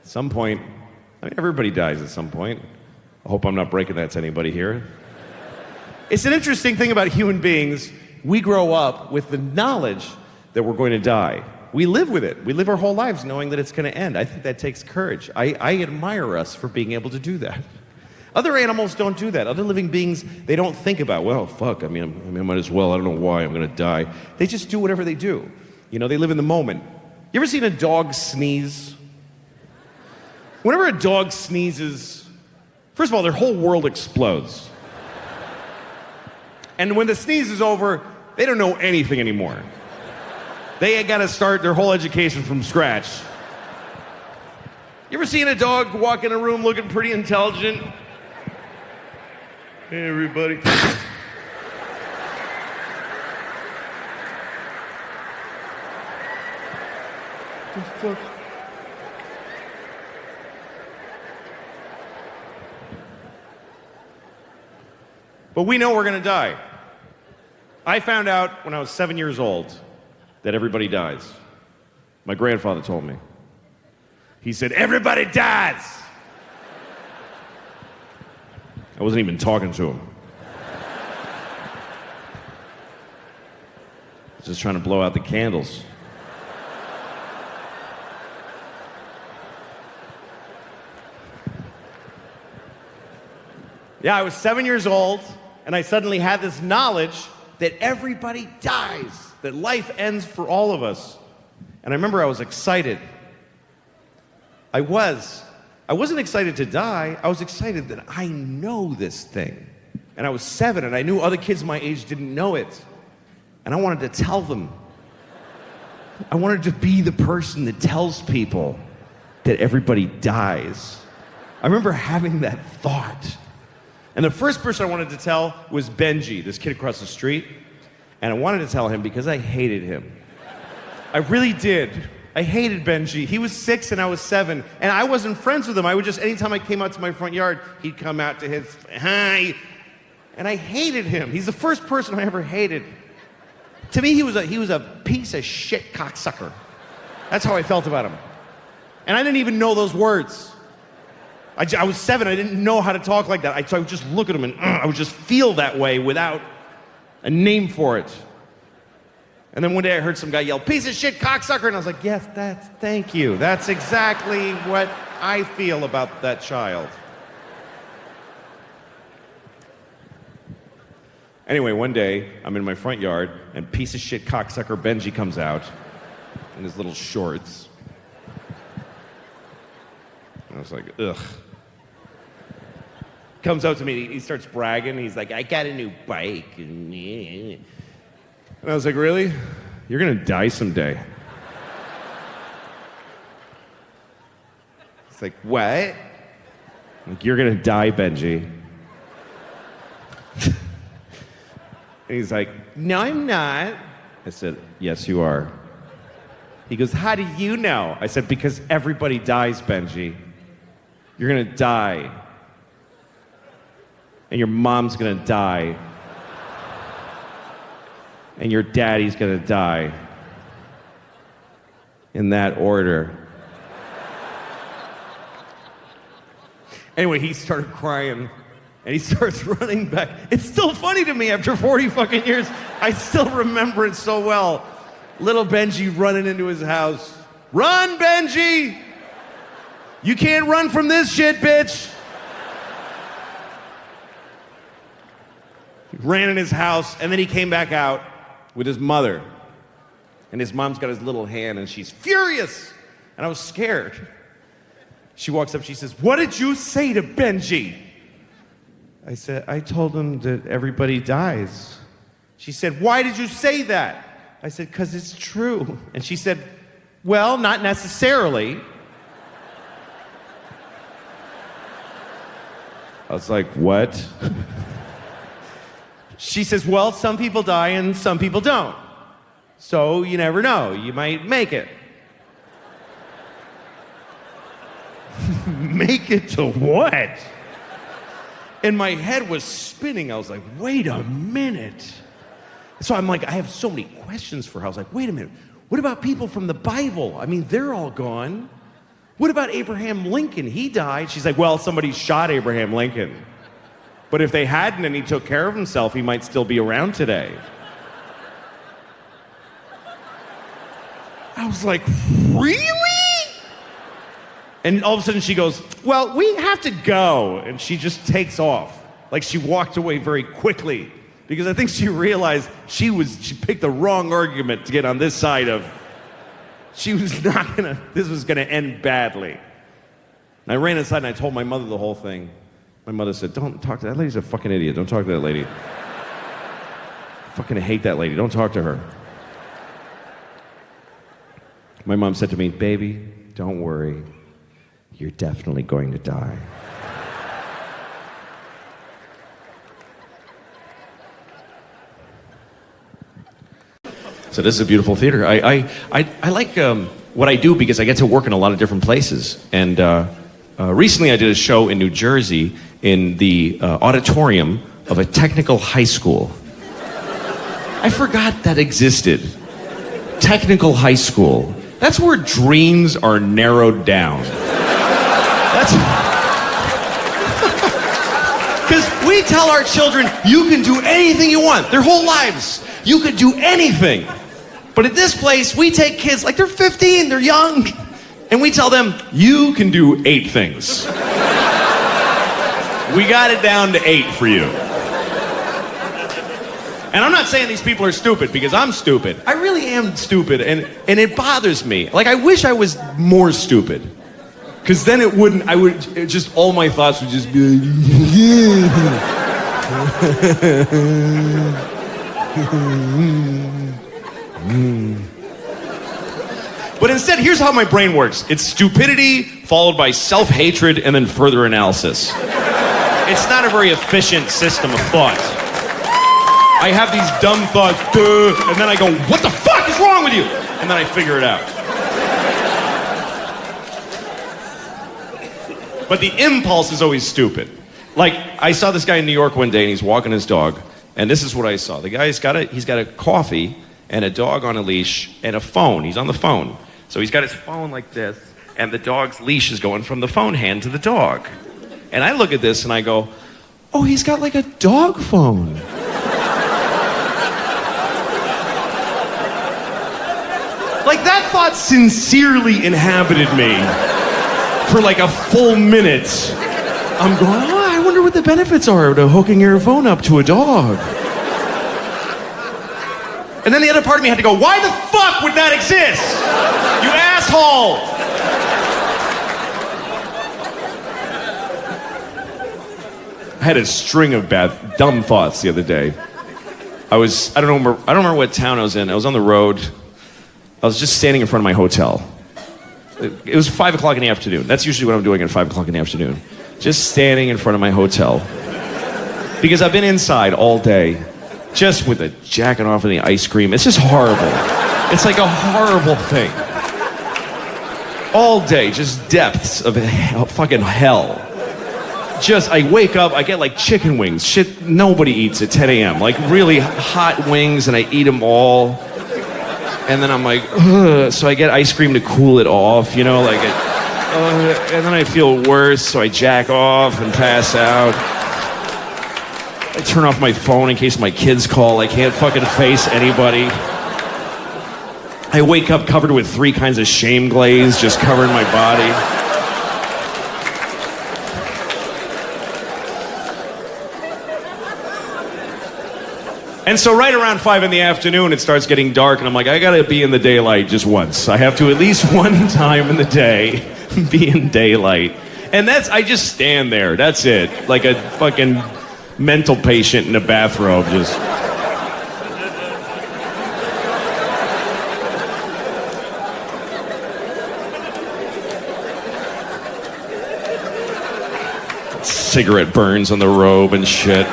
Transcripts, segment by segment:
At some point, I mean, everybody dies at some point. I hope I'm not breaking that to anybody here. It's an interesting thing about human beings. We grow up with the knowledge that we're going to die. We live with it. We live our whole lives knowing that it's going to end. I think that takes courage. I admire us for being able to do that. Other animals don't do that. Other living beings, they don't think about, well, fuck, I might as well. I don't know why I'm going to die. They just do whatever they do. You know, they live in the moment. You ever seen a dog sneeze? Whenever a dog sneezes, first of all, their whole world explodes. And when the sneeze is over, they don't know anything anymore. They got to start their whole education from scratch. You ever seen a dog walk in a room looking pretty intelligent? Hey, everybody. The fuck? But we know we're going to die. I found out when I was 7 years old that everybody dies. My grandfather told me. He said, everybody dies. I wasn't even talking to him. I was just trying to blow out the candles. Yeah, I was 7 years old, and I suddenly had this knowledge that everybody dies, that life ends for all of us. And I remember I was excited. I wasn't excited to die. I was excited that I know this thing. And I was 7, and I knew other kids my age didn't know it. And I wanted to tell them. I wanted to be the person that tells people that everybody dies. I remember having that thought. And the first person I wanted to tell was Benji, this kid across the street. And I wanted to tell him because I hated him. I really did. I hated Benji. He was 6 and I was 7. And I wasn't friends with him. I would just, anytime I came out to my front yard, he'd come out to his, hi. And I hated him. He's the first person I ever hated. To me, he was a piece of shit cocksucker. That's how I felt about him. And I didn't even know those words. I was 7, I didn't know how to talk like that. So I would just look at him and I would just feel that way without a name for it. And then one day I heard some guy yell, piece of shit cocksucker, and I was like, yes, thank you. That's exactly what I feel about that child. Anyway, one day I'm in my front yard and piece of shit cocksucker Benji comes out in his little shorts. And I was like, ugh. Comes up to me, he starts bragging. He's like, I got a new bike. And I was like, really? You're gonna die someday. He's like, what? I'm like, you're gonna die, Benji. And he's like, no, I'm not. I said, yes, you are. He goes, how do you know? I said, because everybody dies, Benji. You're gonna die. And your mom's gonna die. And your daddy's gonna die. In that order. Anyway, he started crying. And he starts running back. It's still funny to me after 40 fucking years. I still remember it so well. Little Benji running into his house. Run, Benji! You can't run from this shit, bitch! He ran in his house, and then he came back out with his mother. And his mom's got his little hand, and she's furious. And I was scared. She walks up, she says, what did you say to Benji? I said, I told him that everybody dies. She said, why did you say that? I said, because it's true. And she said, well, not necessarily. I was like, what? She says, well, some people die and some people don't. So you never know, you might make it. Make it to what? And my head was spinning. I was like, wait a minute. So I'm like, I have so many questions for her. I was like, wait a minute. What about people from the Bible? I mean, they're all gone. What about Abraham Lincoln? He died. She's like, well, somebody shot Abraham Lincoln. But if they hadn't and he took care of himself, he might still be around today. I was like, really? And all of a sudden she goes, well, we have to go. And she just takes off. Like she walked away very quickly. Because I think she realized she picked the wrong argument to get on this side of, this was gonna end badly. And I ran inside and I told my mother the whole thing. My mother said, don't talk to that lady's a fucking idiot. Don't talk to that lady. I fucking hate that lady. Don't talk to her. My mom said to me, baby, don't worry. You're definitely going to die. So this is a beautiful theater. I like what I do because I get to work in a lot of different places. And recently I did a show in New Jersey in the auditorium of a technical high school. I forgot that existed. Technical high school. That's where dreams are narrowed down. That's... Because we tell our children, you can do anything you want. Their whole lives. You could do anything. But at this place, we take kids, like they're 15, they're young, and we tell them, you can do 8 things. We got it down to 8 for you. And I'm not saying these people are stupid, because I'm stupid. I really am stupid, and it bothers me. Like, I wish I was more stupid. Because then all my thoughts would just be But instead, here's how my brain works. It's stupidity followed by self-hatred and then further analysis. It's not a very efficient system of thought. I have these dumb thoughts, and then I go, what the fuck is wrong with you? And then I figure it out. But the impulse is always stupid. Like, I saw this guy in New York one day and he's walking his dog, and this is what I saw. The guy's got a coffee and a dog on a leash and a phone. He's on the phone. So he's got his phone like this, and the dog's leash is going from the phone hand to the dog. And I look at this and I go, oh, he's got like a dog phone. Like, that thought sincerely inhabited me for like a full minute. I'm going, oh, I wonder what the benefits are to hooking your phone up to a dog. And then the other part of me had to go, why the fuck would that exist? You asshole! I had a string of dumb thoughts the other day. I don't remember what town I was in. I was on the road. I was just standing in front of my hotel. It was 5 o'clock in the afternoon. That's usually what I'm doing at 5 o'clock in the afternoon. Just standing in front of my hotel. Because I've been inside all day. Just with the jacking off of the ice cream. It's just horrible. It's like a horrible thing. All day, just depths of fucking hell. I wake up, I get like chicken wings. Shit nobody eats at 10 a.m. Like really hot wings, and I eat them all. And then I'm like, ugh. So I get ice cream to cool it off, you know, like and then I feel worse, so I jack off and pass out. I turn off my phone in case my kids call. I can't fucking face anybody. I wake up covered with 3 kinds of shame glaze just covering my body. And so right around 5 in the afternoon, it starts getting dark, and I'm like, I gotta be in the daylight just once. I have to at least one time in the day be in daylight. And I just stand there. That's it. Like a fucking mental patient in a bathrobe, just. Cigarette burns on the robe and shit.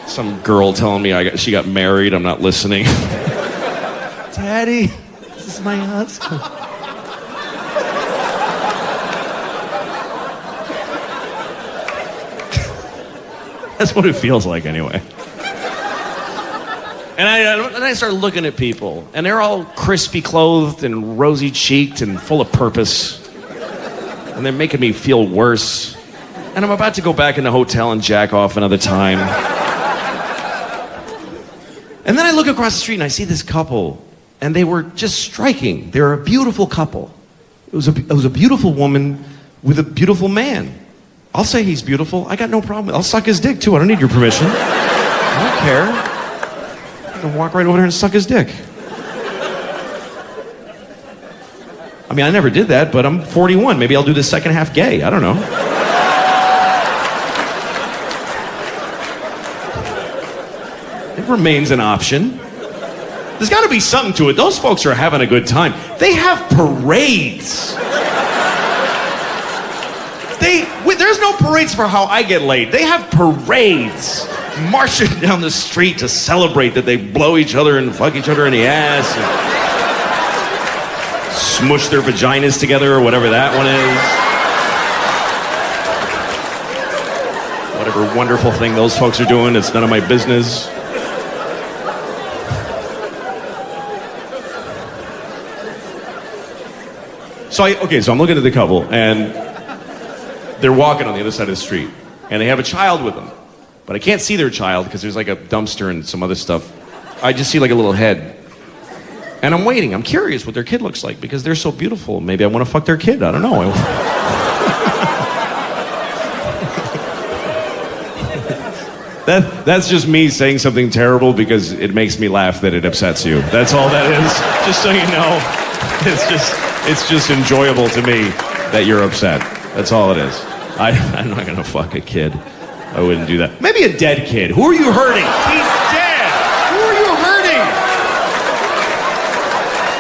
Some girl telling me she got married. I'm not listening. Daddy, this is my husband. That's what it feels like, anyway. And I start looking at people, and they're all crispy clothed and rosy cheeked and full of purpose. And they're making me feel worse. And I'm about to go back in the hotel and jack off another time. And then I look across the street and I see this couple, and they were just striking. They were a beautiful couple. It was a beautiful woman with a beautiful man. I'll say he's beautiful. I got no problem. I'll suck his dick too. I don't need your permission. I don't care. I can walk right over there and suck his dick. I mean, I never did that, but I'm 41. Maybe I'll do the second half gay. I don't know. It remains an option. There's got to be something to it. Those folks are having a good time. They have parades. There's no parades for how I get laid. They have parades. Marching down the street to celebrate that they blow each other and fuck each other in the ass and smush their vaginas together or whatever that one is. Whatever wonderful thing those folks are doing, it's none of my business. So I'm looking at the couple, and they're walking on the other side of the street, and they have a child with them. But I can't see their child because there's like a dumpster and some other stuff. I just see like a little head. And I'm waiting. I'm curious what their kid looks like because they're so beautiful. Maybe I want to fuck their kid. I don't know. That's just me saying something terrible because it makes me laugh that it upsets you. That's all that is. Just so you know, it's just enjoyable to me that you're upset. That's all it is. I'm not gonna fuck a kid. I wouldn't do that. Maybe a dead kid. Who are you hurting? He's dead. Who are you hurting?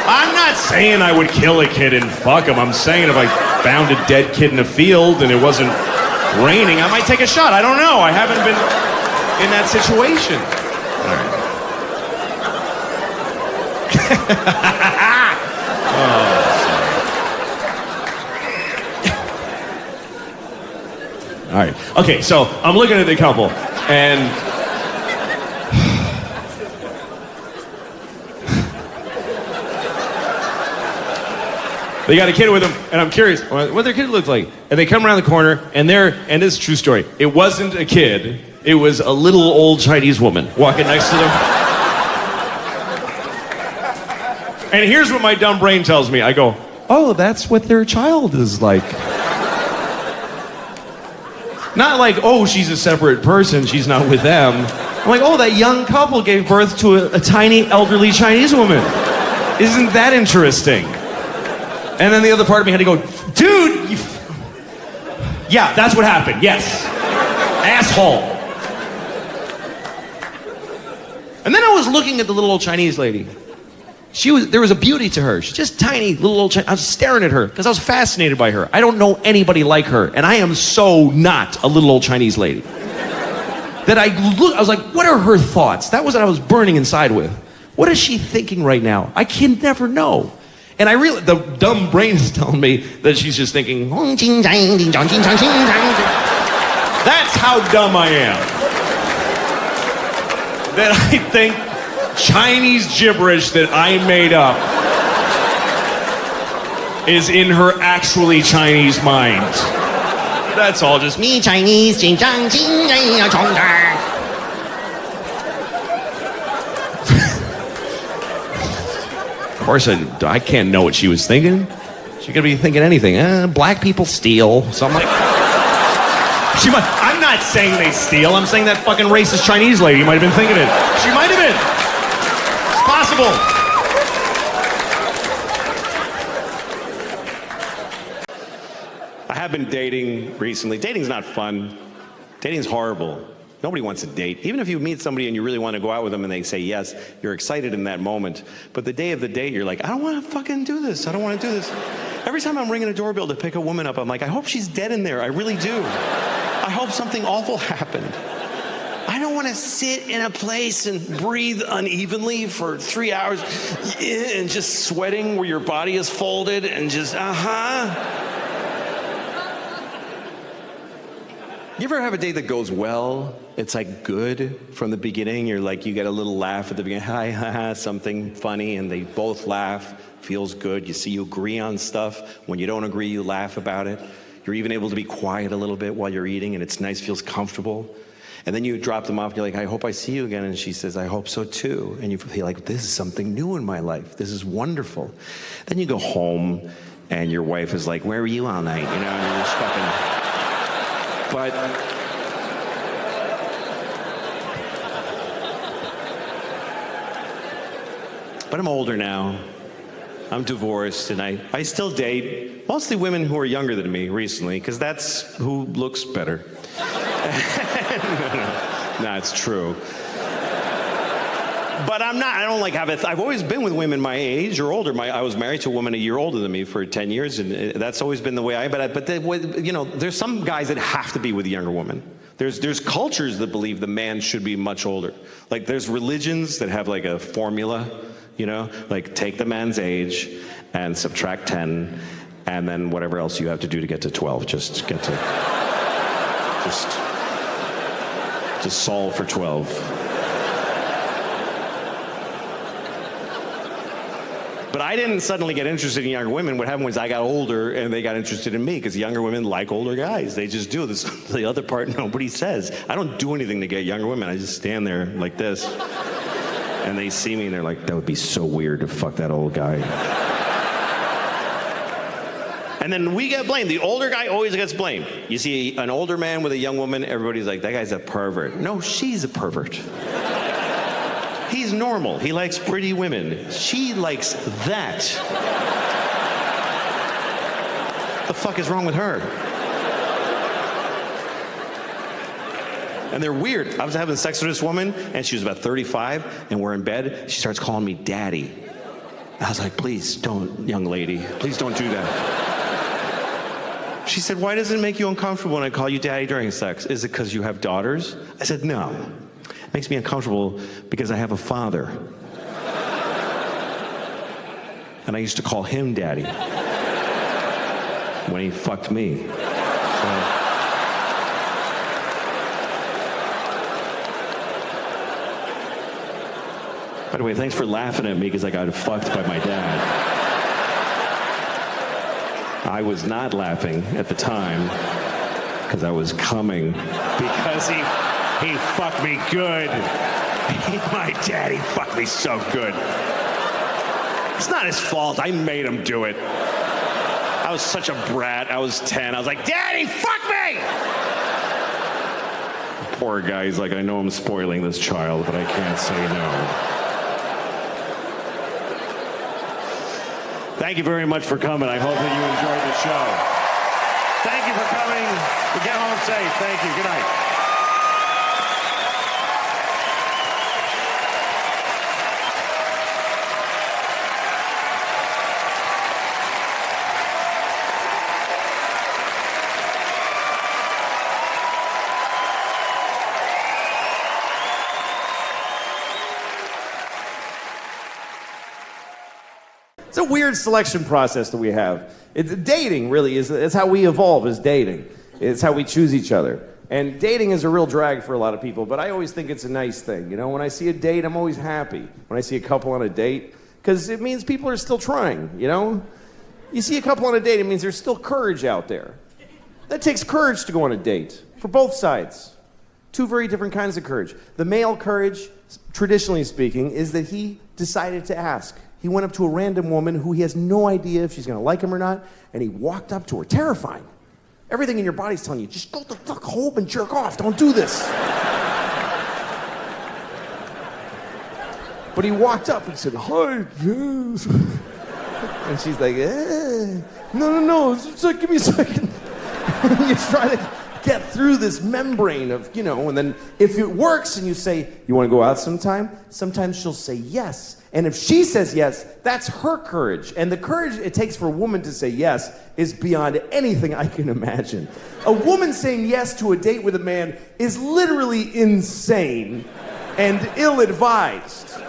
I'm not saying I would kill a kid and fuck him. I'm saying if I found a dead kid in a field and it wasn't raining, I might take a shot. I don't know. I haven't been in that situation. All right. All right. Okay, so I'm looking at the couple, and they got a kid with them, and I'm curious what their kid looks like. And they come around the corner, and this is a true story. It wasn't a kid. It was a little old Chinese woman walking next to them. And here's what my dumb brain tells me. I go, oh, that's what their child is like. Not like, oh, she's a separate person, she's not with them. I'm like, oh, that young couple gave birth to a tiny, elderly Chinese woman. Isn't that interesting? And then the other part of me had to go, dude, yeah, that's what happened, yes. Asshole. And then I was looking at the little old Chinese lady. There was a beauty to her. She's just tiny, little old Chinese. I was staring at her because I was fascinated by her. I don't know anybody like her, and I am so not a little old Chinese lady. That I was like, what are her thoughts? That was what I was burning inside with. What is she thinking right now? I can never know. And I realized the dumb brain is telling me that she's just thinking, that's how dumb I am. That I think Chinese gibberish that I made up is in her actually Chinese mind. That's all just me Chinese. Of course, I can't know what she was thinking. She could be thinking anything. Black people steal. So I'm like, I'm not saying they steal. I'm saying that fucking racist Chinese lady might have been thinking it. She might have been. Possible. I have been dating recently. Dating's not fun. Dating's horrible. Nobody wants to date. Even if you meet somebody and you really want to go out with them and they say yes, you're excited in that moment. But the day of the date, you're like, I don't want to fucking do this. I don't want to do this. Every time I'm ringing a doorbell to pick a woman up, I'm like, I hope she's dead in there. I really do. I hope something awful happened. I don't want to sit in a place and breathe unevenly for 3 hours and just sweating where your body is folded and just, You ever have a date that goes well? It's like good from the beginning. You're like, you get a little laugh at the beginning, hi, ha, ha, something funny, and they both laugh, feels good. You see, you agree on stuff. When you don't agree, you laugh about it. You're even able to be quiet a little bit while you're eating, and it's nice, feels comfortable. And then you drop them off, and you're like, I hope I see you again. And she says, I hope so too. And you feel like, this is something new in my life. This is wonderful. Then you go home, and your wife is like, where were you all night? You know, and you're just fucking... But I'm older now. I'm divorced, and I still date mostly women who are younger than me recently, because that's who looks better. No, it's true. But I don't like have I've always been with women my age or older. I was married to a woman a year older than me for 10 years, and that's always been the way there's some guys that have to be with a younger woman. There's cultures that believe the man should be much older. Like there's religions that have like a formula, like take the man's age and subtract 10, and then whatever else you have to do to get to 12, just solve for 12. But I didn't suddenly get interested in younger women. What happened was I got older and they got interested in me, because younger women like older guys. They just do. This the other part nobody says. I don't do anything to get younger women. I just stand there like this. And they see me and they're like, that would be so weird to fuck that old guy. And then we get blamed. The older guy always gets blamed. You see an older man with a young woman, everybody's like, that guy's a pervert. No, she's a pervert. He's normal. He likes pretty women. She likes that. The fuck is wrong with her? And they're weird. I was having sex with this woman, and she was about 35, and we're in bed. She starts calling me daddy. I was like, please don't, young lady. Please don't do that. She said, why does it make you uncomfortable when I call you daddy during sex? Is it because you have daughters? I said, no. It makes me uncomfortable because I have a father. And I used to call him daddy when he fucked me. By the way, thanks for laughing at me because I got fucked by my dad. I was not laughing at the time because I was coming because he fucked me good. My daddy fucked me so good. It's not his fault. I made him do it. I was such a brat. I was 10. I was like, Daddy, fuck me! Poor guy. He's like, I know I'm spoiling this child, but I can't say no. Thank you very much for coming. I hope that you enjoyed the show. Thank you for coming. Get home safe. Thank you. Good night. It's a weird selection process that we have. Dating really is how we evolve, is dating. It's how we choose each other. And dating is a real drag for a lot of people, but I always think it's a nice thing. When I see a date, I'm always happy when I see a couple on a date, because it means people are still trying, You see a couple on a date, it means there's still courage out there. That takes courage to go on a date, for both sides. Two very different kinds of courage. The male courage, traditionally speaking, is that he decided to ask. He went up to a random woman who he has no idea if she's going to like him or not, and he walked up to her, terrifying. Everything in your body's telling you, just go the fuck home and jerk off. Don't do this. But he walked up and said, hi, yes. And she's like, no, give me a second. And you try to get through this membrane of, and then if it works and you say, you want to go out sometime? Sometimes she'll say yes. And if she says yes, that's her courage. And the courage it takes for a woman to say yes is beyond anything I can imagine. A woman saying yes to a date with a man is literally insane and ill-advised.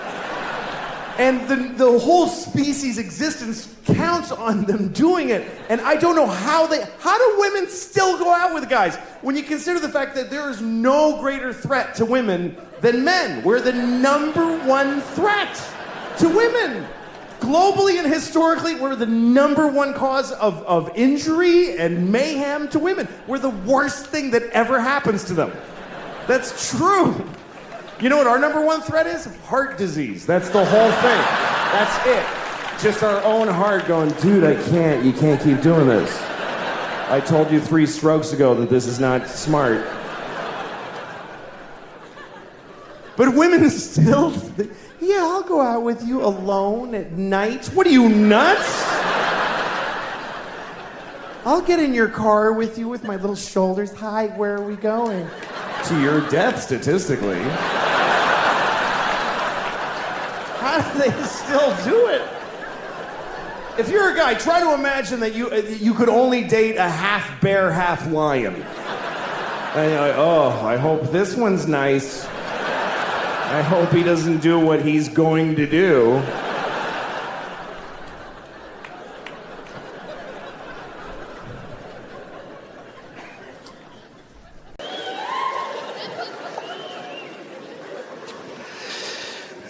And the whole species' existence counts on them doing it. And I don't know how do women still go out with guys? When you consider the fact that there is no greater threat to women than men. We're the #1 threat to women. Globally and historically, we're the #1 cause of injury and mayhem to women. We're the worst thing that ever happens to them. That's true. You know what our #1 threat is? Heart disease. That's the whole thing. That's it. Just our own heart going, dude, I can't. You can't keep doing this. I told you 3 strokes ago that this is not smart. But women still, yeah, I'll go out with you alone at night. What are you, nuts? I'll get in your car with you with my little shoulders. Hi, where are we going? To your death, statistically. How do they still do it? If you're a guy, try to imagine that you could only date a half bear, half lion. And you're like, oh, I hope this one's nice. I hope he doesn't do what he's going to do.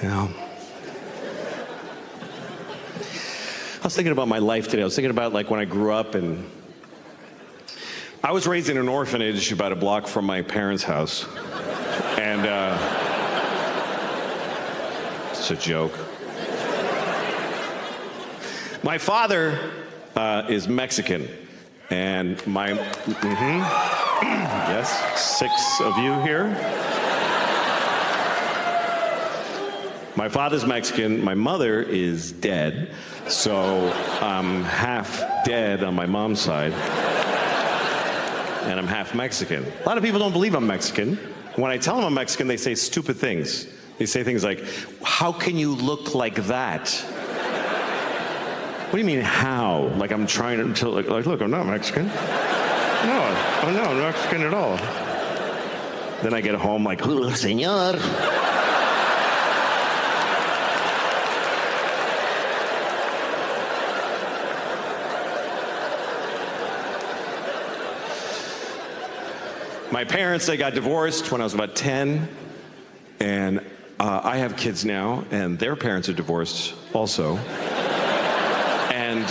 Yeah. I was thinking about my life today. I was thinking about like when I grew up, and I was raised in an orphanage about a block from my parents' house. And it's a joke. My father is Mexican, and yes, 6 of you here. My father's Mexican, my mother is dead, so I'm half dead on my mom's side, and I'm half Mexican. A lot of people don't believe I'm Mexican. When I tell them I'm Mexican, they say stupid things. They say things like, how can you look like that? What do you mean, how? Like I'm trying to, like look, I'm not Mexican. No, I'm not Mexican at all. Then I get home like, oh, señor. My parents, they got divorced when I was about 10, and I have kids now, and their parents are divorced also. And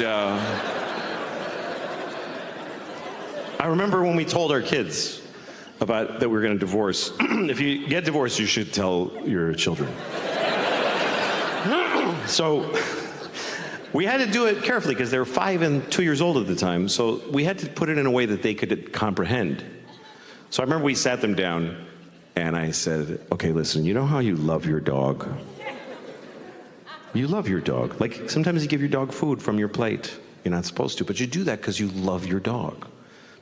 I remember when we told our kids about that we were going to divorce. If you get divorced, you should tell your children. So we had to do it carefully because they were 5 and 2 years old at the time, so we had to put it in a way that they could comprehend. So I remember we sat them down, and I said, okay, listen, you know how you love your dog? You love your dog. Like, sometimes you give your dog food from your plate. You're not supposed to, but you do that because you love your dog.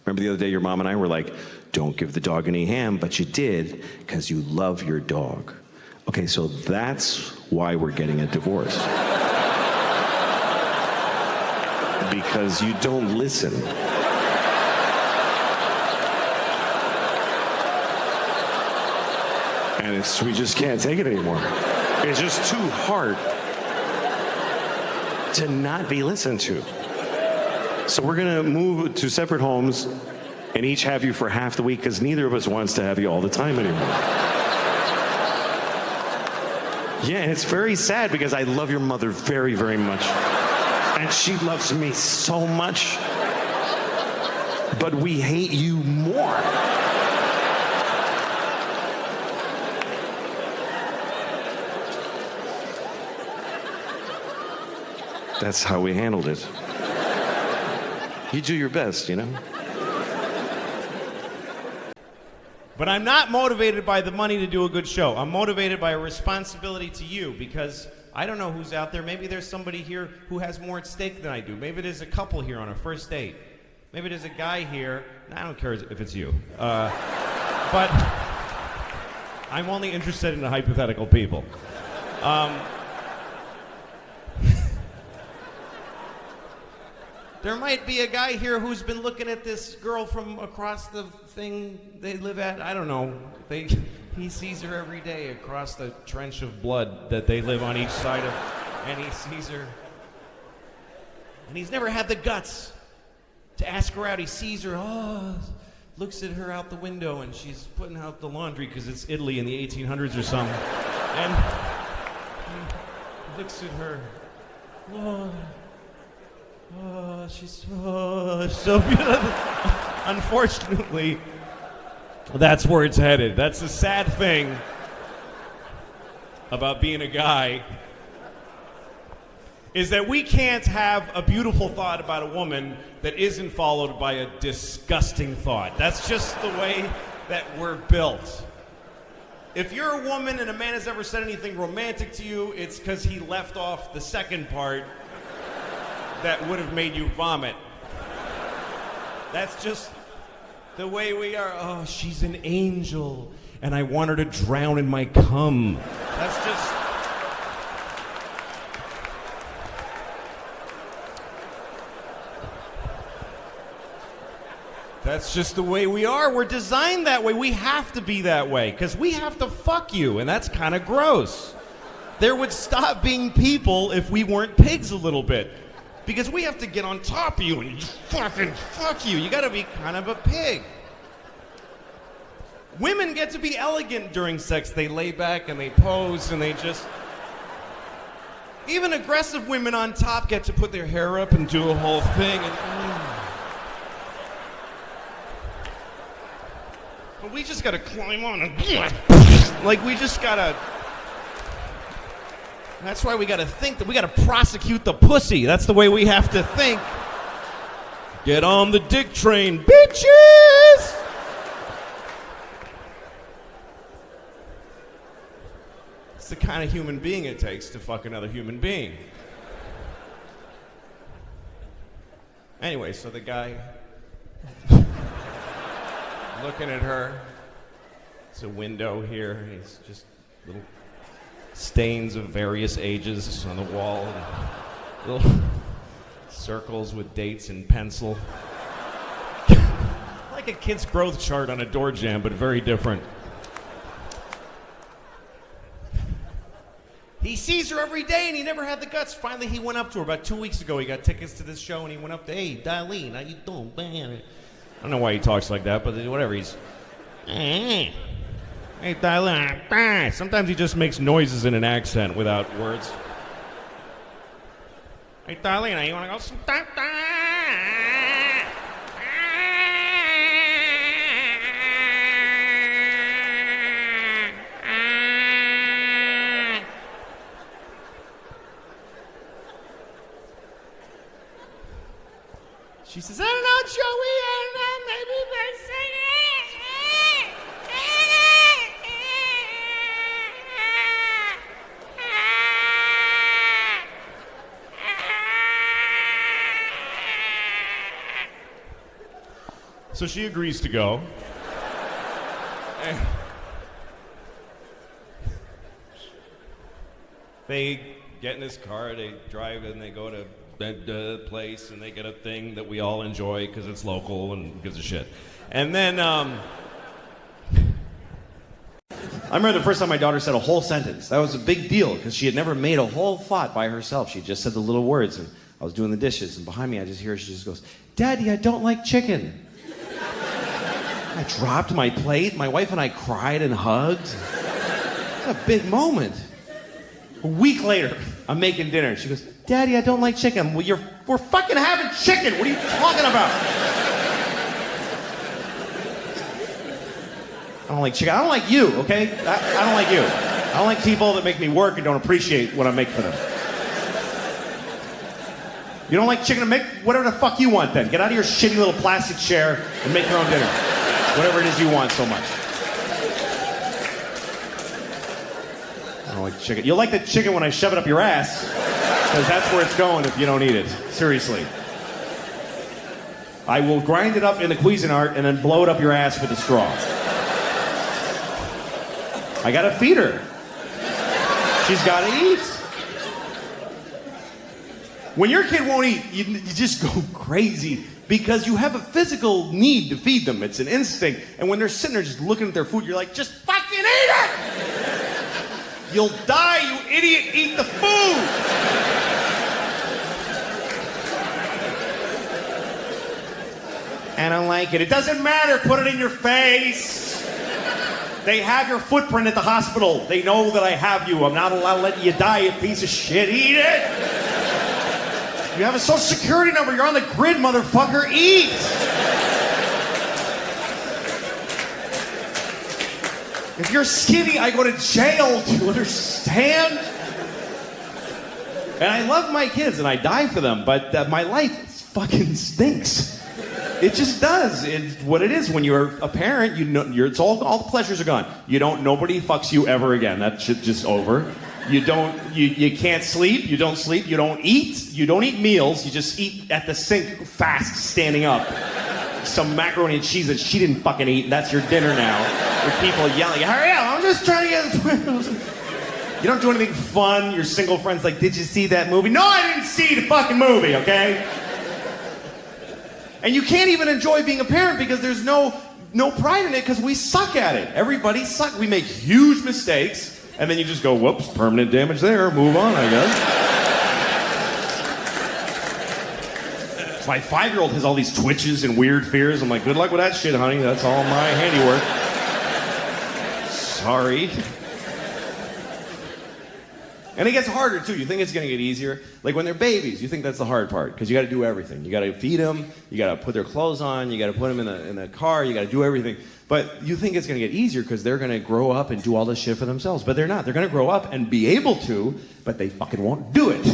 Remember the other day, your mom and I were like, don't give the dog any ham, but you did because you love your dog. Okay, so that's why we're getting a divorce. Because you don't listen. And we just can't take it anymore. It's just too hard to not be listened to. So we're gonna move to separate homes and each have you for half the week because neither of us wants to have you all the time anymore. Yeah, and it's very sad because I love your mother very, very much. And she loves me so much. But we hate you more. That's how we handled it. You do your best, you know? But I'm not motivated by the money to do a good show. I'm motivated by a responsibility to you because I don't know who's out there. Maybe there's somebody here who has more at stake than I do. Maybe there's a couple here on a first date. Maybe there's a guy here. I don't care if it's you. But I'm only interested in the hypothetical people. There might be a guy here who's been looking at this girl from across the thing they live at. I don't know. He sees her every day across the trench of blood that they live on each side of, and he sees her. And he's never had the guts to ask her out. He sees her, looks at her out the window, and she's putting out the laundry because it's Italy in the 1800s or something. And he looks at her. She's so beautiful. Unfortunately, that's where it's headed. That's the sad thing about being a guy, is that we can't have a beautiful thought about a woman that isn't followed by a disgusting thought. That's just the way that we're built. If you're a woman and a man has ever said anything romantic to you, it's because he left off the second part that would have made you vomit. That's just the way we are. Oh, she's an angel, and I want her to drown in my cum. That's just... That's just the way we are. We're designed that way. We have to be that way because we have to fuck you, and that's kind of gross. There would stop being people if we weren't pigs a little bit, because we have to get on top of you and just fucking fuck you. You got to be kind of a pig. Women get to be elegant during sex. They lay back and they pose and they just... Even aggressive women on top get to put their hair up and do a whole thing. But we just gotta climb on and like we just gotta. That's why we gotta think that we gotta prosecute the pussy. That's the way we have to think. Get on the dick train, bitches! It's the kind of human being it takes to fuck another human being. Anyway, so the guy looking at her. It's a window here. It's just little stains of various ages on the wall. And little circles with dates in pencil. Like a kid's growth chart on a door jamb, but very different. He sees her every day and he never had the guts. Finally, he went up to her about 2 weeks ago. He got tickets to this show and he went up to, hey, Darlene, how you doing, man? I don't know why he talks like that, but whatever. He's, hey, Darlene. Sometimes he just makes noises in an accent without words. Hey, Darlene, you want to go sometime? She says, I don't know, Joey, I don't know, maybe they're singing. So she agrees to go. They get in his car, they drive, and they go to that place, and they get a thing that we all enjoy because it's local and who gives a shit. And then, I remember the first time my daughter said a whole sentence. That was a big deal because she had never made a whole thought by herself. She just said the little words, and I was doing the dishes, and behind me I just hear her, she just goes, Daddy, I don't like chicken. I dropped my plate. My wife and I cried and hugged. What a big moment. A week later, I'm making dinner. She goes, Daddy, I don't like chicken. Well, we're fucking having chicken. What are you talking about? I don't like chicken. I don't like you, okay? I don't like you. I don't like people that make me work and don't appreciate what I make for them. You don't like chicken? Make whatever the fuck you want then. Get out of your shitty little plastic chair and make your own dinner. Whatever it is you want so much. I don't like chicken. You'll like the chicken when I shove it up your ass, because that's where it's going if you don't eat it. Seriously. I will grind it up in the Cuisinart and then blow it up your ass with a straw. I gotta feed her. She's gotta eat. When your kid won't eat, you just go crazy because you have a physical need to feed them. It's an instinct. And when they're sitting there just looking at their food, you're like, just fucking eat it! You'll die, you idiot! Eat the food! I don't like it. It doesn't matter. Put it in your face. They have your footprint at the hospital. They know that I have you. I'm not allowed to let you die, you piece of shit. Eat it. You have a social security number. You're on the grid, motherfucker. Eat. If you're skinny, I go to jail. Do you understand? And I love my kids and I die for them, but my life fucking stinks. It just does. It's what it is. When you're a parent, you know, it's all the pleasures are gone. Nobody fucks you ever again. That shit just over. You can't sleep. You don't sleep. You don't eat. You don't eat meals. You just eat at the sink fast, standing up. Some macaroni and cheese that she didn't fucking eat. And that's your dinner now. With people yelling, hurry up, I'm just trying to get... You don't do anything fun. Your single friend's like, did you see that movie? No, I didn't see the fucking movie, okay? And you can't even enjoy being a parent because there's no pride in it because we suck at it. Everybody sucks. We make huge mistakes, and then you just go, whoops, permanent damage there. Move on, I guess. My 5-year-old has all these twitches and weird fears. I'm like, good luck with that shit, honey. That's all my handiwork. Sorry. And it gets harder, too. You think it's going to get easier. Like when they're babies, you think that's the hard part because you got to do everything. You got to feed them. You got to put their clothes on. You got to put them in the car. You got to do everything. But you think it's going to get easier because they're going to grow up and do all this shit for themselves. But they're not. They're going to grow up and be able to, but they fucking won't do it.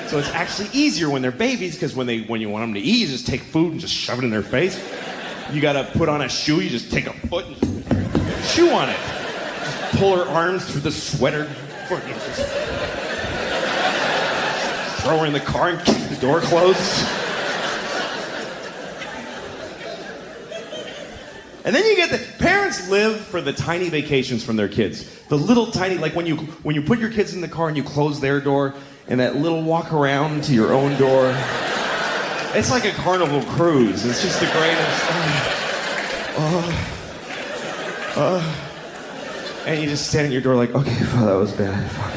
So it's actually easier when they're babies because when you want them to eat, you just take food and just shove it in their face. You got to put on a shoe. You just take a foot and chew on it. Just pull her arms through the sweater. Throw her in the car and keep the door closed. And then you get the parents live for the tiny vacations from their kids. The little tiny, like when you put your kids in the car and you close their door, and that little walk around to your own door. It's like a Carnival cruise. It's just the greatest. And you just stand at your door like, okay, that was bad. Fuck.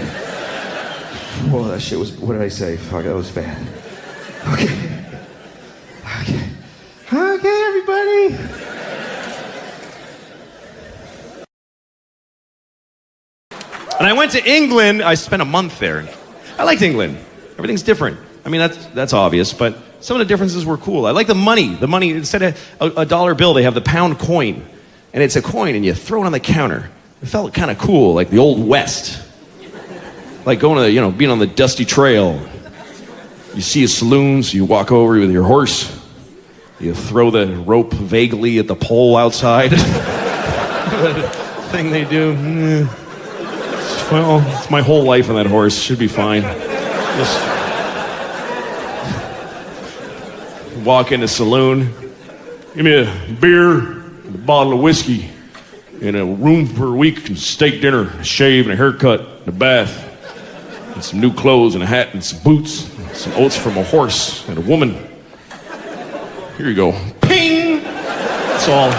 Whoa, that shit was, what did I say? Fuck, that was bad. Okay, everybody. And I went to England. I spent a month there. I liked England. Everything's different. I mean, that's obvious, but some of the differences were cool. I like the money. The money, instead of a dollar bill, they have the pound coin. And it's a coin, and you throw it on the counter. It felt kind of cool, like the Old West. Like going to, being on the dusty trail. You see a saloon, so you walk over with your horse. You throw the rope vaguely at the pole outside. Thing they do. Well, it's my whole life on that horse. Should be fine. Just walk in the saloon. Give me a beer, a bottle of whiskey, and a room for a week, and steak dinner, a shave, and a haircut, and a bath, and some new clothes, and a hat, and some boots, and some oats from a horse, and a woman. Here you go. Ping! That's all.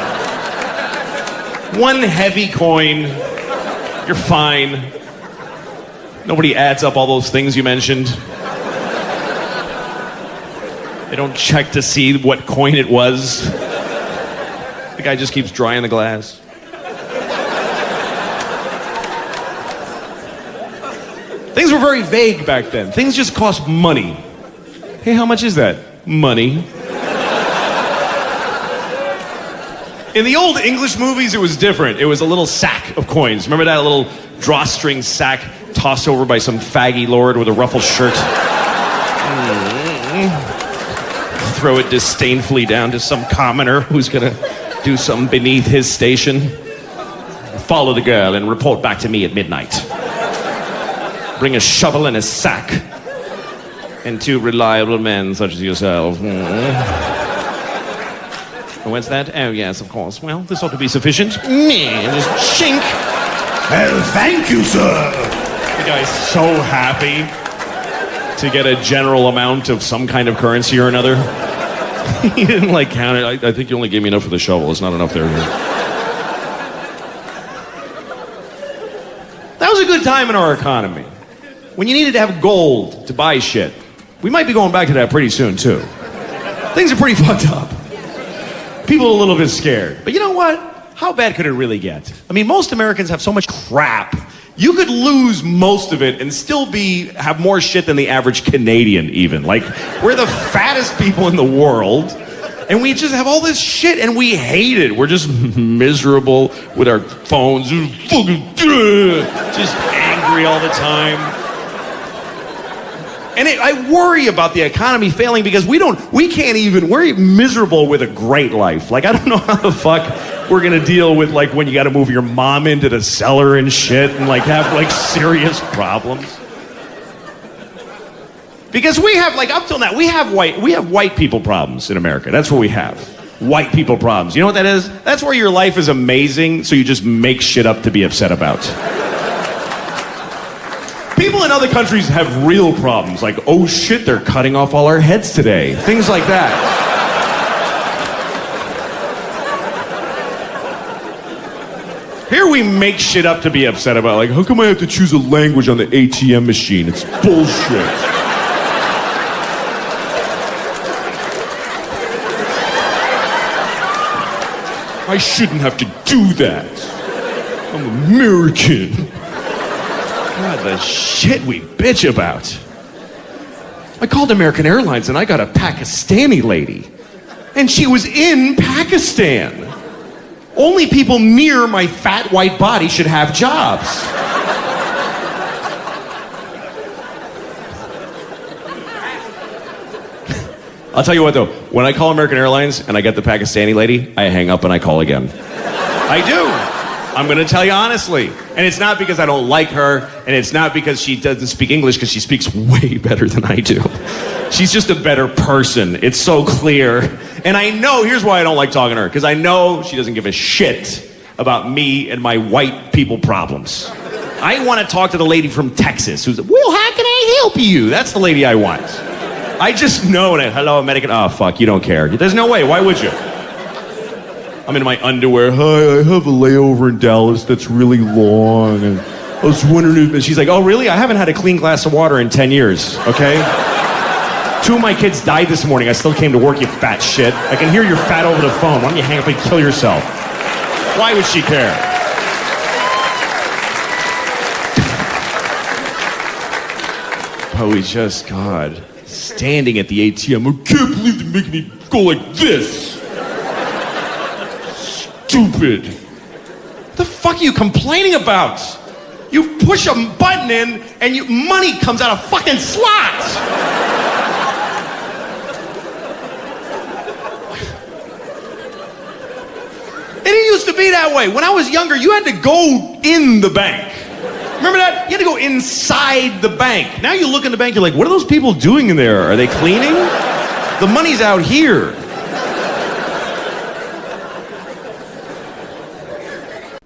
One heavy coin. You're fine. Nobody adds up all those things you mentioned. They don't check to see what coin it was. The guy just keeps drying the glass. Things were very vague back then. Things just cost money. Hey, how much is that? Money. In the old English movies, it was different. It was a little sack of coins. Remember that little drawstring sack tossed over by some faggy lord with a ruffled shirt? Throw it disdainfully down to some commoner who's gonna do something beneath his station. Follow the girl and report back to me at midnight. Bring a shovel and a sack. And 2 reliable men such as yourself. What's that? Oh, yes, of course. Well, this ought to be sufficient. Just chink. Well, thank you, sir. The guy's so happy to get a general amount of some kind of currency or another. He didn't count it. I think you only gave me enough for the shovel. It's not enough there. That was a good time in our economy. When you needed to have gold to buy shit. We might be going back to that pretty soon, too. Things are pretty fucked up. people a little bit scared. But you know what? How bad could it really get? I mean, most Americans have so much crap. You could lose most of it and still have more shit than the average Canadian even. Like, we're the fattest people in the world, and we just have all this shit, and we hate it. We're just miserable with our phones, just angry all the time. And I worry about the economy failing because we're miserable with a great life. Like, I don't know how the fuck we're gonna deal with, like, when you gotta move your mom into the cellar and shit and, like, have, like, serious problems. Because we have, like, up till now, we have white people problems in America. That's what we have. White people problems. You know what that is? That's where your life is amazing, so you just make shit up to be upset about. People in other countries have real problems, like, oh shit, they're cutting off all our heads today. Things like that. Here we make shit up to be upset about, like, how come I have to choose a language on the ATM machine? It's bullshit. I shouldn't have to do that. I'm American. God, the shit we bitch about. I called American Airlines and I got a Pakistani lady. And she was in Pakistan. Only people near my fat white body should have jobs. I'll tell you what though, when I call American Airlines and I get the Pakistani lady, I hang up and I call again. I do. I'm gonna tell you honestly. And it's not because I don't like her, and it's not because she doesn't speak English, because she speaks way better than I do. She's just a better person. It's so clear. And I know, here's why I don't like talking to her, because I know she doesn't give a shit about me and my white people problems. I want to talk to the lady from Texas who's, well, how can I help you? That's the lady I want. I just know that, hello, American, oh, fuck, you don't care. There's no way, why would you? I'm in my underwear. Hi, I have a layover in Dallas that's really long, and I was wondering if... And she's like, oh, really? I haven't had a clean glass of water in 10 years, okay? 2 of my kids died this morning. I still came to work, you fat shit. I can hear you're fat over the phone. Why don't you hang up and kill yourself? Why would she care? Oh, we just, God, standing at the ATM. I can't believe they're making me go like this. Stupid. What the fuck are you complaining about? You push a button in and money comes out of fucking slots. It used to be that way. When I was younger, you had to go in the bank. Remember that? You had to go inside the bank. Now you look in the bank, you're like, what are those people doing in there? Are they cleaning? The money's out here.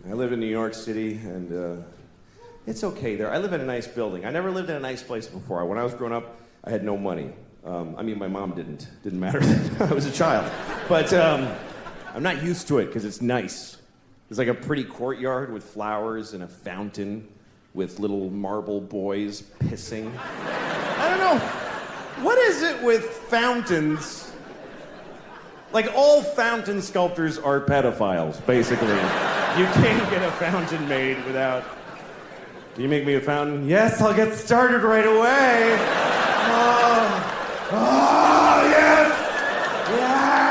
I live in New York City, and it's okay there. I live in a nice building. I never lived in a nice place before. When I was growing up, I had no money. I mean, my mom didn't. Didn't matter. I was a child. But I'm not used to it because it's nice. There's like a pretty courtyard with flowers and a fountain with little marble boys pissing. I don't know. What is it with fountains? Like, all fountain sculptors are pedophiles, basically. You can't get a fountain made without... Can you make me a fountain? Yes, I'll get started right away. Oh, yes! Yes!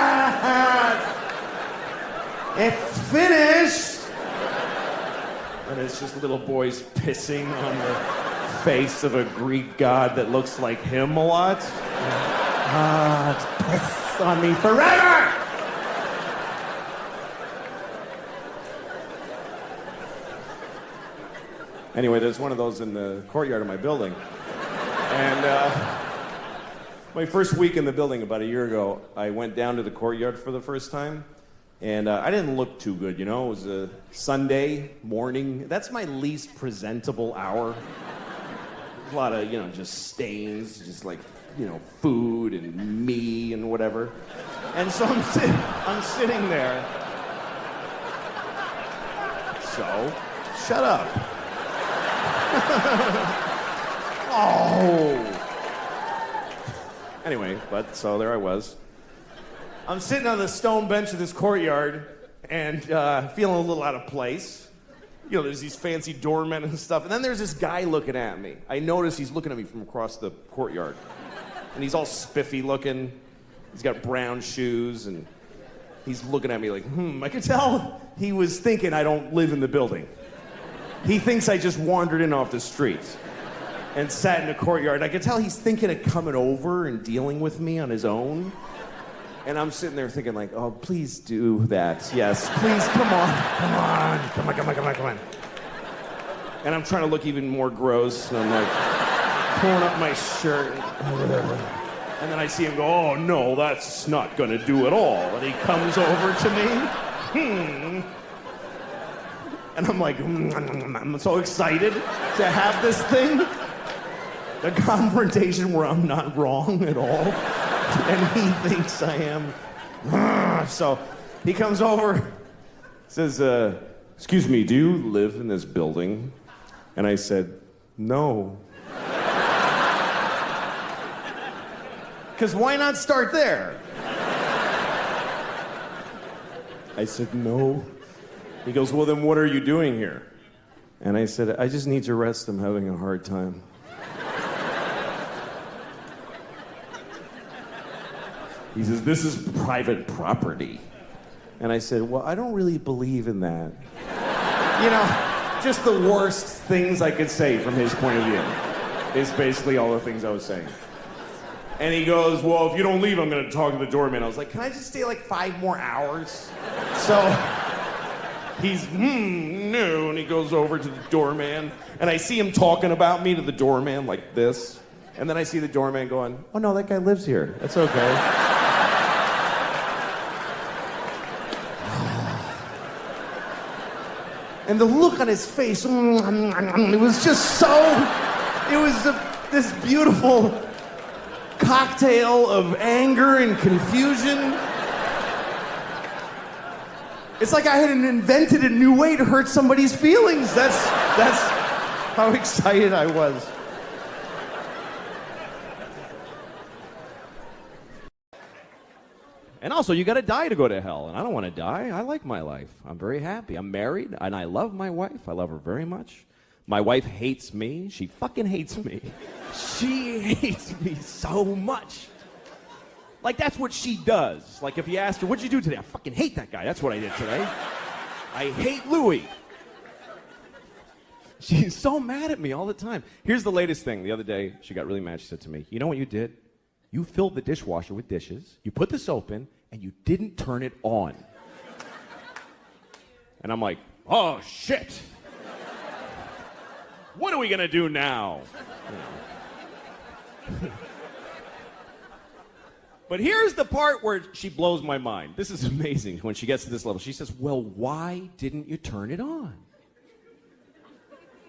It's finished! And it's just little boys pissing on the face of a Greek god that looks like him a lot. It's piss on me forever! Anyway, there's one of those in the courtyard of my building. And my first week in the building about a year ago, I went down to the courtyard for the first time. And I didn't look too good, you know? It was a Sunday morning. That's my least presentable hour. A lot of, just stains, just like, food and me and whatever. And so I'm sitting there. So, shut up. Oh. Anyway, so there I was. I'm sitting on the stone bench of this courtyard and feeling a little out of place. You know, there's these fancy doormen and stuff. And then there's this guy looking at me. I notice he's looking at me from across the courtyard. And he's all spiffy looking. He's got brown shoes and he's looking at me like, I could tell he was thinking I don't live in the building. He thinks I just wandered in off the street and sat in the courtyard. I could tell he's thinking of coming over and dealing with me on his own. And I'm sitting there thinking like, oh, please do that. Yes, please, come on. And I'm trying to look even more gross. And I'm like pulling up my shirt. And then I see him go, oh, no, that's not gonna do at all. And he comes over to me. And I'm like, I'm so excited to have this thing. The confrontation where I'm not wrong at all. And he thinks I am. So he comes over, says, excuse me, do you live in this building? And I said, no. Because why not start there? I said, no. He goes, well, then what are you doing here? And I said, I just need to rest. I'm having a hard time. He says, this is private property. And I said, well, I don't really believe in that. You know, just the worst things I could say from his point of view is basically all the things I was saying. And he goes, well, if you don't leave, I'm gonna talk to the doorman. I was like, can I just stay like 5 more hours? So he's, no, and he goes over to the doorman, and I see him talking about me to the doorman like this. And then I see the doorman going, oh no, that guy lives here. That's okay. And the look on his face, it was just so, it was this beautiful cocktail of anger and confusion. It's like I had invented a new way to hurt somebody's feelings. That's how excited I was. And also, you gotta die to go to hell, and I don't want to die. I like my life. I'm very happy. I'm married, and I love my wife. I love her very much. My wife hates me. She fucking hates me. She hates me so much. Like, that's what she does. Like, if you ask her, what'd you do today? I fucking hate that guy. That's what I did today. I hate Louis. She's so mad at me all the time. Here's the latest thing. The other day, she got really mad. She said to me, you know what you did? You filled the dishwasher with dishes, you put the soap in, and you didn't turn it on. And I'm like, oh, shit. What are we gonna do now? But here's the part where she blows my mind. This is amazing when she gets to this level. She says, well, why didn't you turn it on?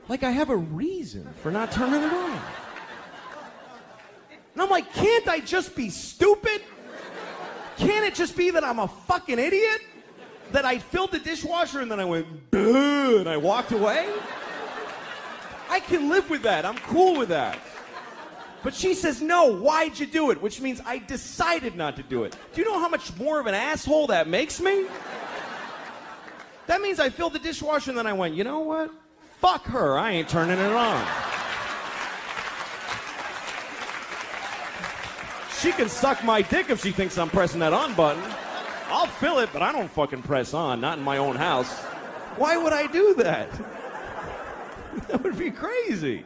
Like I have a reason for not turning it on. And I'm like, can't I just be stupid? Can't it just be that I'm a fucking idiot? That I filled the dishwasher and then I went, duh, and I walked away? I can live with that. I'm cool with that. But she says, no, why'd you do it? Which means I decided not to do it. Do you know how much more of an asshole that makes me? That means I filled the dishwasher and then I went, you know what? Fuck her, I ain't turning it on. She can suck my dick if she thinks I'm pressing that on button. I'll fill it, but I don't fucking press on, not in my own house. Why would I do that? That would be crazy.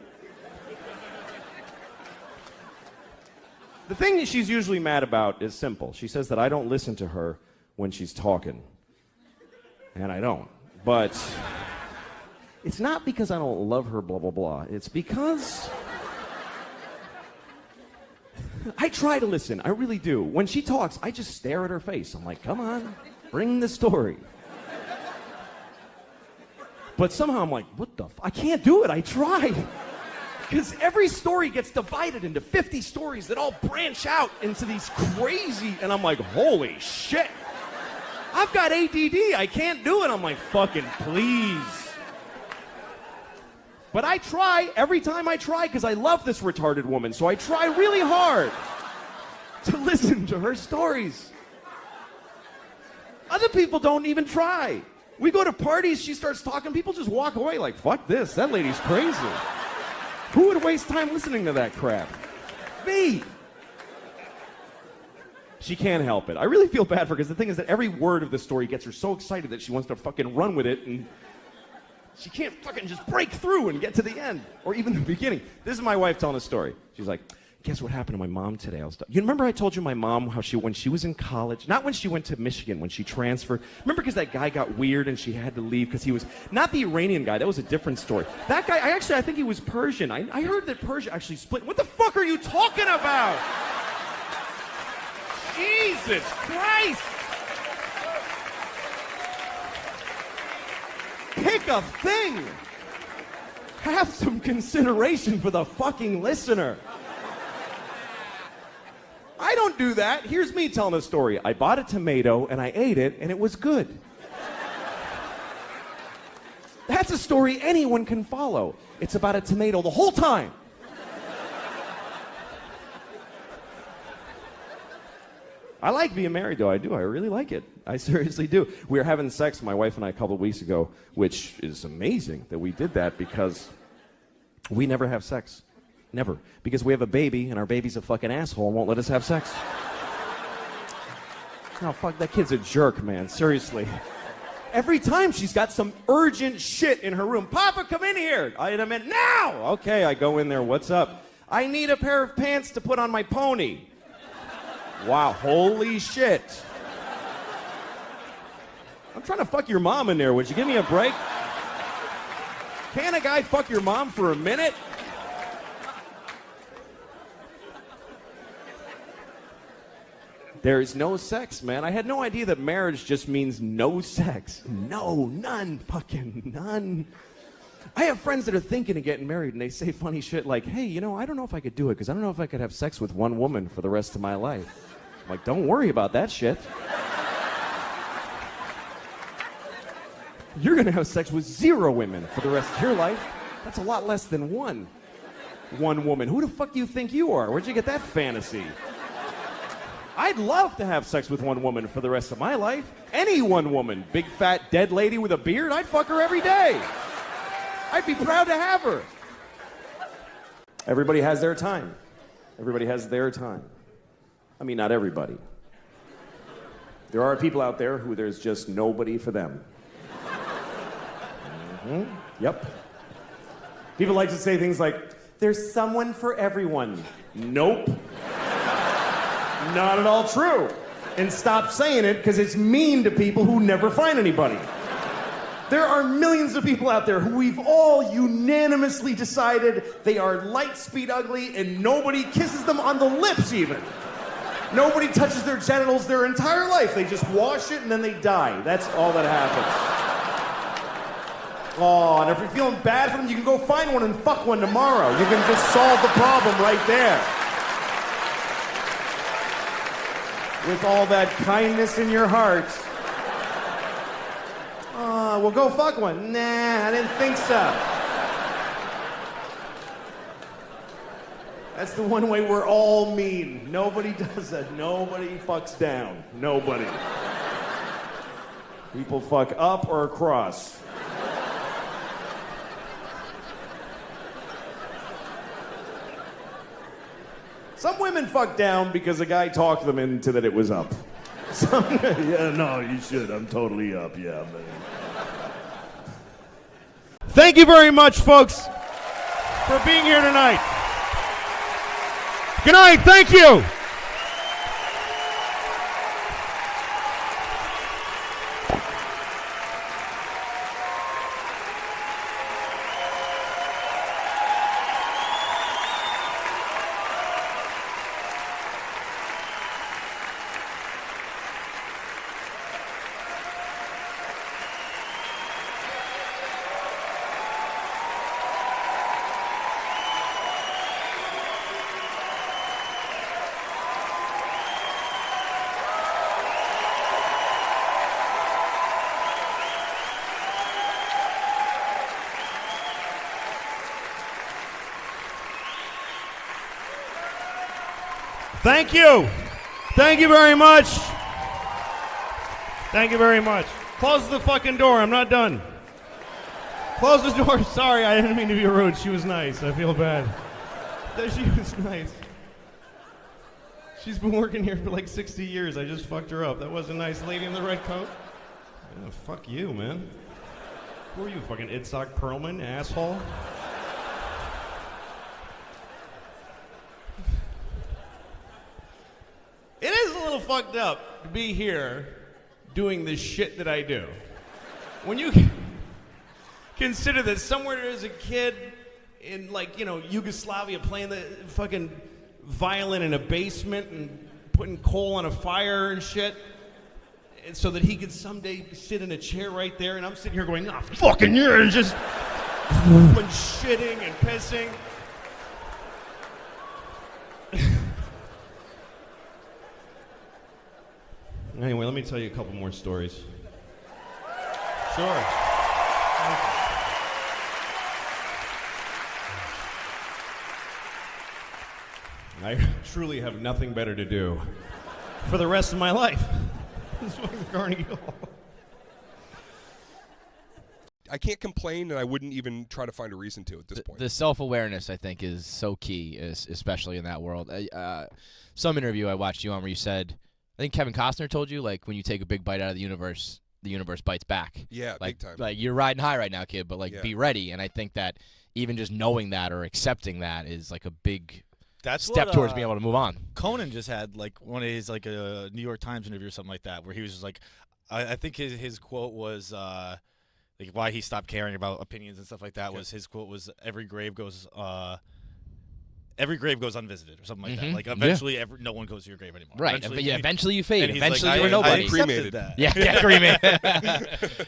The thing that she's usually mad about is simple. She says that I don't listen to her when she's talking. And I don't. But it's not because I don't love her, blah, blah, blah. It's because I try to listen. I really do. When she talks, I just stare at her face. I'm like, come on, bring the story. But somehow I'm like, what the I can't do it. I try. Because every story gets divided into 50 stories that all branch out into these crazy, and I'm like, holy shit. I've got ADD. I can't do it. I'm like, fucking please. But I try every time I try because I love this retarded woman. So I try really hard to listen to her stories. Other people don't even try. We go to parties, she starts talking, people just walk away like, fuck this, that lady's crazy. Who would waste time listening to that crap? Me. She can't help it. I really feel bad for her because the thing is that every word of the story gets her so excited that she wants to fucking run with it, and she can't fucking just break through and get to the end or even the beginning. This is my wife telling a story. She's like, guess what happened to my mom today? You remember I told you my mom how when she was in college, not when she went to Michigan, when she transferred. Remember because that guy got weird and she had to leave because he was not the Iranian guy. That was a different story. That guy, I think he was Persian. I heard that Persia actually split. What the fuck are you talking about? Jesus Christ! Pick a thing! Have some consideration for the fucking listener. I don't do that. Here's me telling a story. I bought a tomato and I ate it and it was good. That's a story anyone can follow. It's about a tomato the whole time. I like being married, though. I do. I really like it. I seriously do. We were having sex, my wife and I, a couple of weeks ago, which is amazing that we did that because we never have sex. Never. Because we have a baby, and our baby's a fucking asshole and won't let us have sex. No, fuck, that kid's a jerk, man. Seriously. Every time she's got some urgent shit in her room. Papa, come in here. I meant now. Okay, I go in there. What's up? I need a pair of pants to put on my pony. Wow, holy shit. I'm trying to fuck your mom in there. Would you give me a break? Can a guy fuck your mom for a minute? There is no sex, man. I had no idea that marriage just means no sex. No, none, fucking none. I have friends that are thinking of getting married, and they say funny shit like, hey, you know, I don't know if I could do it, because I don't know if I could have sex with one woman for the rest of my life. I'm like, don't worry about that shit. You're going to have sex with 0 women for the rest of your life. That's a lot less than one woman. Who the fuck do you think you are? Where'd you get that fantasy? I'd love to have sex with one woman for the rest of my life. Any one woman. Big, fat, dead lady with a beard, I'd fuck her every day. I'd be proud to have her. Everybody has their time. Everybody has their time. I mean, not everybody. There are people out there who there's just nobody for them. Yep. People like to say things like, there's someone for everyone. Nope. Not at all true. And stop saying it because it's mean to people who never find anybody. There are millions of people out there who we've all unanimously decided they are light speed ugly and nobody kisses them on the lips even. Nobody touches their genitals their entire life. They just wash it and then they die. That's all that happens. Oh, and if you're feeling bad for them, you can go find one and fuck one tomorrow. You can just solve the problem right there. With all that kindness in your heart. Oh, well, go fuck one. Nah, I didn't think so. That's the one way we're all mean. Nobody does that. Nobody fucks down. Nobody. People fuck up or across. Some women fuck down because a guy talked them into that it was up. Yeah, no, you should. I'm totally up, yeah, man. Thank you very much, folks, for being here tonight. Good night. Thank you. Thank you. Thank you very much. Thank you very much. Close the fucking door. I'm not done. Close the door. Sorry, I didn't mean to be rude. She was nice. I feel bad. She was nice. She's been working here for like 60 years. I just fucked her up. That wasn't nice. Lady in the red coat. Yeah, fuck you, man. Who are you, fucking Itzhak Perlman, asshole? It is a little fucked up to be here doing the shit that I do. When you consider that somewhere as a kid in, like, you know, Yugoslavia playing the fucking violin in a basement and putting coal on a fire and shit, and so that he could someday sit in a chair right there, and I'm sitting here going, ah, fucking yeah, and just shitting and pissing. Anyway, let me tell you a couple more stories. Sure. I truly have nothing better to do for the rest of my life. This is fucking Carnegie Hall. I can't complain, and I wouldn't even try to find a reason to at this point. The self-awareness, I think, is so key, especially in that world. Some interview I watched you on where you said, I think Kevin Costner told you, like, when you take a big bite out of the universe bites back. Yeah, like, big time. Like, you're riding high right now, kid, but, like, Yeah. be ready. And I think that even just knowing that or accepting that is, like, a big That's step what, towards being able to move on. Conan just had like one of his like a New York Times interview or something like that, where he was just like, I think his quote was like why he stopped caring about opinions and stuff like that was his quote was every grave goes unvisited or something like that. Like eventually no one goes to your grave anymore. Right. Eventually you fade. and he's Eventually like, you're a I nobody. accepted that. Yeah, cremated.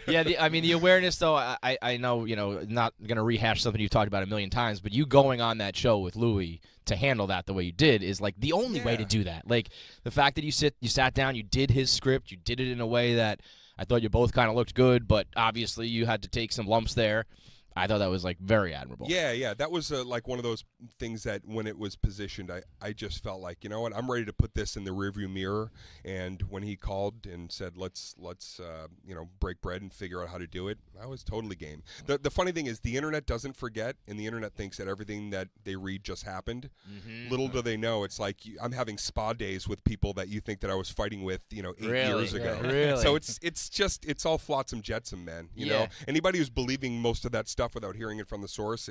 Yeah, I mean, the awareness, though, I know, you know, not going to rehash something you've talked about a million times, but you going on that show with Louis to handle that the way you did is, like, the only way to do that. Like, the fact that you sat down, you did his script, you did it in a way that I thought you both kind of looked good, but obviously you had to take some lumps there. I thought that was, like, very admirable. Yeah. That was like one of those things that when it was positioned, I just felt like, you know what, I'm ready to put this in the rearview mirror. And when he called and said, let's you know, break bread and figure out how to do it, I was totally game. The funny thing is the internet doesn't forget, and the internet thinks that everything that they read just happened. Little do they know, it's like I'm having spa days with people that you think that I was fighting with, you know, 8 years ago. Really? So it's all flotsam jetsam, man. You know, anybody who's believing most of that stuff without hearing it from the source,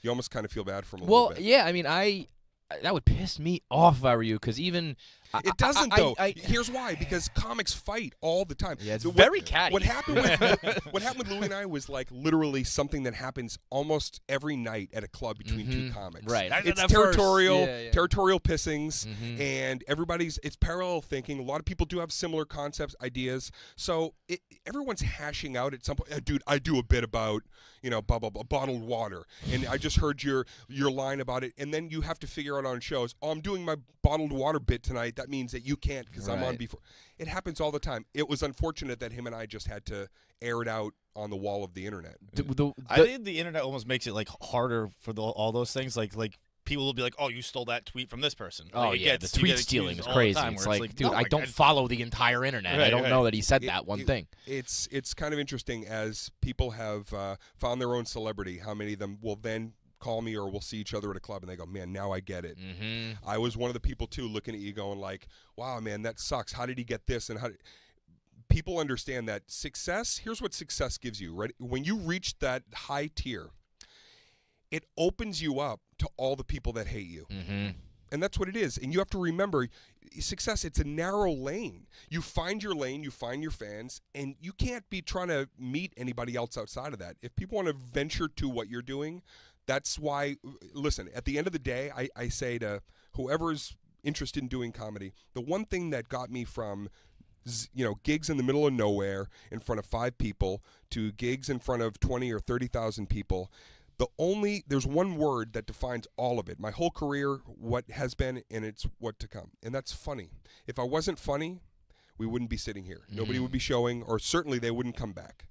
you almost kind of feel bad for them a little bit. Yeah, I mean, that would piss me off if I were you, because even it doesn't though. Here's why: because comics fight all the time. Yeah, it's So very catty. What happened with Louis and I was like literally something that happens almost every night at a club between two comics. Right. It's At territorial, first, territorial pissings, and it's parallel thinking. A lot of people do have similar concepts, ideas. So everyone's hashing out at some point. Dude, I do a bit about, you know, blah blah blah, bottled water, and I just heard your line about it, and then you have to figure out on shows, oh, I'm doing my bottled water bit tonight. That means that you can't because I'm on before. It happens all the time. It was unfortunate that him and I just had to air it out on the wall of the internet. I think the internet almost makes it like harder for all those things. Like people will be like, "Oh, you stole that tweet from this person." Oh, Like, yeah, the tweet stealing is crazy. It's like, dude, I don't follow the entire internet. I don't know that he said that one thing. It's kind of interesting as people have found their own celebrity, how many of them will then call me or we'll see each other at a club and they go, man, now I get it. I was one of the people too looking at you going like, wow, man, that sucks. How did he get this? And people understand that success, here's what success gives you, right? When you reach that high tier, it opens you up to all the people that hate you. And that's what it is. And you have to remember, success, it's a narrow lane. You find your lane, you find your fans, and you can't be trying to meet anybody else outside of that. If people want to venture to what you're doing, that's why, listen, at the end of the day, I say to whoever's interested in doing comedy, the one thing that got me from, you know, gigs in the middle of nowhere in front of 5 people to gigs in front of 20 or 30,000 people, there's one word that defines all of it. My whole career, what has been, and it's what to come. And that's funny. If I wasn't funny, we wouldn't be sitting here. Nobody would be showing, or certainly they wouldn't come back.